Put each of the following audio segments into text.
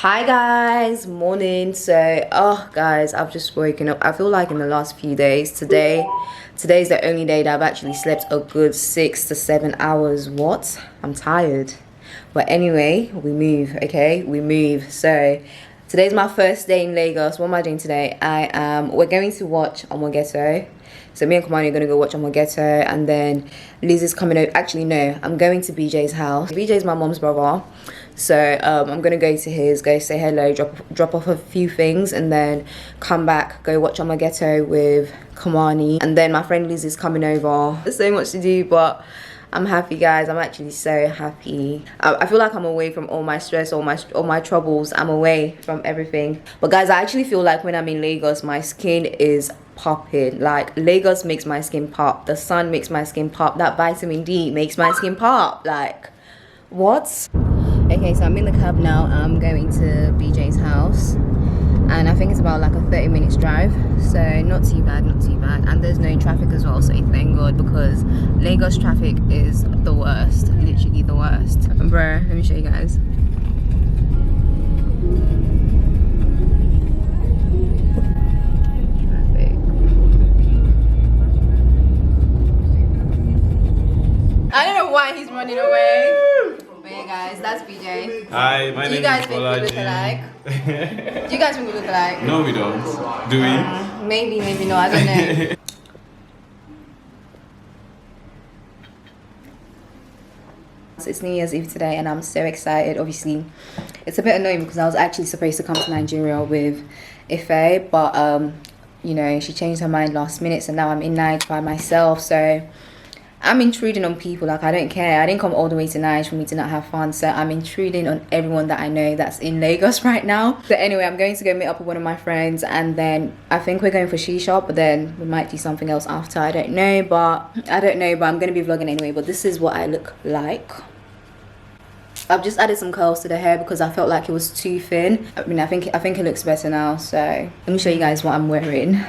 Hi guys, morning. So guys, I've just woken up. I feel like in the last few days, today's the only day that I've actually slept a good 6 to 7 hours. What? I'm tired. But anyway, we move. Okay, we move. So today's my first day in Lagos. What am I doing today? We're going to watch Omogeto. So me and Kamani are going to go watch Omogeto, and then Liz is coming over. Actually, no, I'm going to BJ's house. BJ's my mom's brother. So I'm going to go to his, go say hello, drop off a few things, and then come back, go watch Omogeto with Kamani. And then my friend Liz is coming over. There's so much to do, but I'm happy, guys. I'm actually so happy. I feel like I'm away from all my stress, all my troubles. I'm away from everything. But guys, I actually feel like when I'm in Lagos, my skin is popping. Like, Lagos makes my skin pop. The sun makes my skin pop. That vitamin D makes my skin pop. Like, what? Okay, so I'm in the cab now. I'm going to BJ's house, and I think it's about like a 30 minutes drive, so not too bad, not too bad. And there's no traffic as well, so thank God, because Lagos traffic is the worst, literally the worst. And bro, let me show you guys. Traffic. I don't know why he's running away. But yeah, guys, that's BJ. Hi, my name is Bolaji. Do you guys think we look alike? Do you guys think we look alike? No, we don't. Do we? Maybe, maybe no, I don't know. So it's New Year's Eve today, and I'm so excited. Obviously, it's a bit annoying because I was actually supposed to come to Nigeria with Ife, but you know, she changed her mind last minute, so now I'm in Nigeria by myself. So I'm intruding on people. Like, I don't care. I didn't come all the way to Nigeria for me to not have fun, so I'm intruding on everyone that I know that's in Lagos right now. So anyway, I'm going to go meet up with one of my friends, and then I think we're going for shisha, but then we might do something else after. I don't know, but I'm going to be vlogging anyway. But this is what I look like. I've just added some curls to the hair because I felt like it was too thin. I mean, I think it looks better now. So let me show you guys what I'm wearing.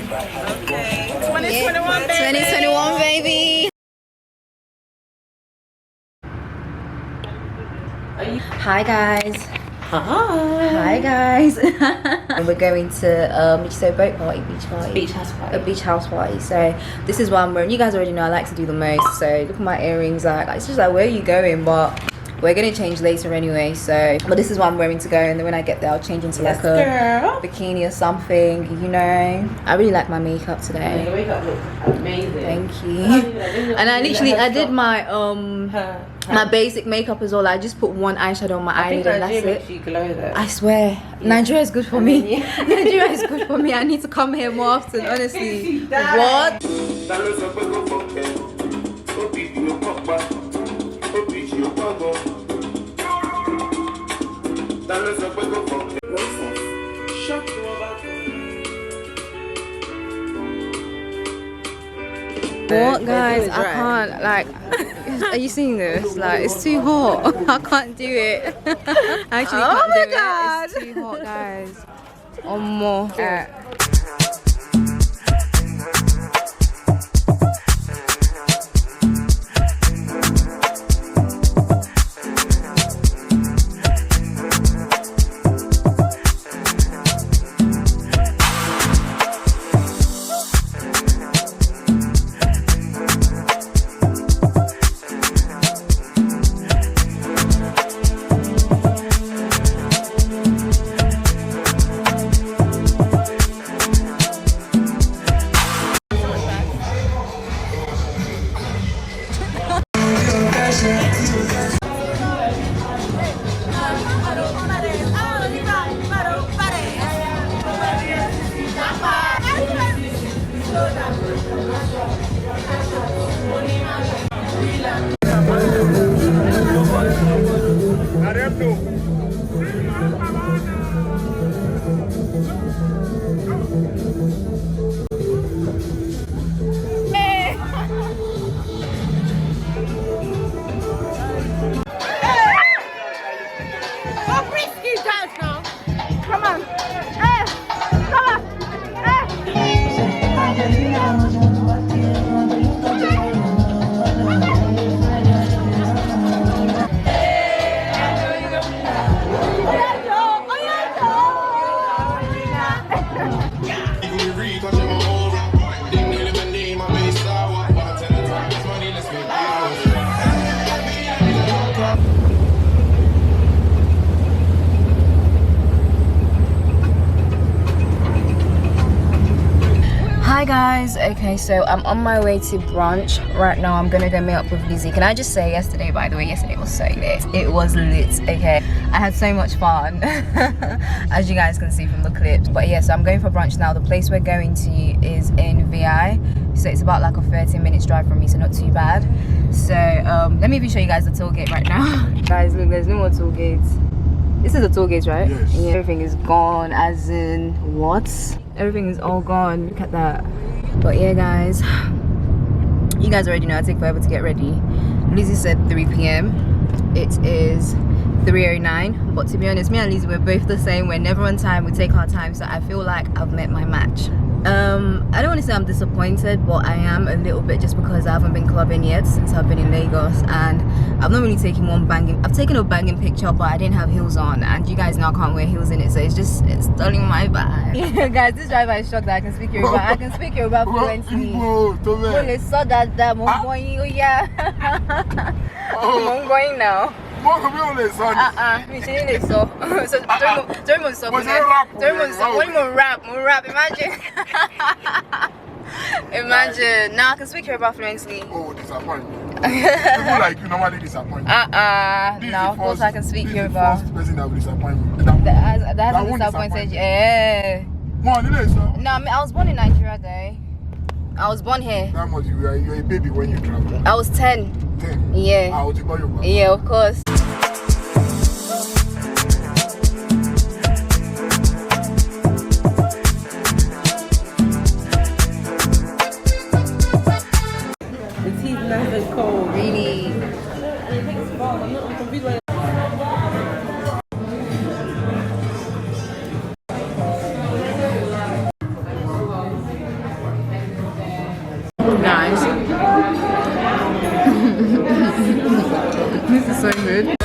Okay, 2021, baby. 2021, baby. Hi guys. Hi guys. And we're going to did you say boat party, beach party? Beach house party. A beach house party. So this is what I'm wearing. You guys already know I like to do the most. So look at my earrings. Like, it's just like, where are you going? But we're gonna change later anyway. So, but this is what I'm wearing to go, and then when I get there, I'll change into like a bikini or something. You know, I really like my makeup today. Your makeup looks amazing. Thank you. And I did my my basic makeup as well. I just put one eyeshadow on my eyelid, and that's it. You glow though. I swear, Nigeria is good for me. Nigeria is good for me. I need to come here more often, honestly. What? What, guys? I can't, like, are you seeing this? Like, it's too hot. I can't do it. I actually can't do it. It's too hot, guys. One more. Come on. Come on. Come on. Hi guys, okay, so I'm on my way to brunch right now. I'm gonna go meet up with Lizzie. Can I just say, yesterday, by the way, yesterday was so lit. It was lit, okay. I had so much fun as you guys can see from the clips. But yeah, so I'm going for brunch now. The place we're going to is in VI, so it's about like a 13-minute drive from me, so not too bad. So let me even show you guys the toll gate right now. Guys, look, there's no more toll gates. This is a toll gate, right? Yes. Yeah, everything is gone, as in what? Everything is all gone. Look at that. But yeah, guys, you guys already know I take forever to get ready. Lizzie said 3 p.m. It is 3:09. But to be honest, me and Lizzie, we're both the same. We're never on time. We take our time. So I feel like I've met my match. I don't want to say I'm disappointed, but I am a little bit, just because I haven't been clubbing yet since I've been in Lagos, and I've not really taken one banging. I've taken a banging picture, but I didn't have heels on, and you guys know I can't wear heels in it, so it's stunning my vibe. Yeah, guys, this driver is shocked that I can speak Yoruba. I can speak Yoruba fluently. I'm going now. So rap, imagine. Imagine. Now I can speak Yoruba fluently. Oh, disappointment. People like you normally disappoint. Now of course I can speak Yoruba. This is the first person that will disappoint me. That hasn't disappointed you. Yeah. No, I mean, I was born in Nigeria though. I was born here. that much you are a baby when you travel. I was 10. 10. Yeah. How would you call your Yeah, of course. The tea's nice and cold. Really. Guys, this is so good.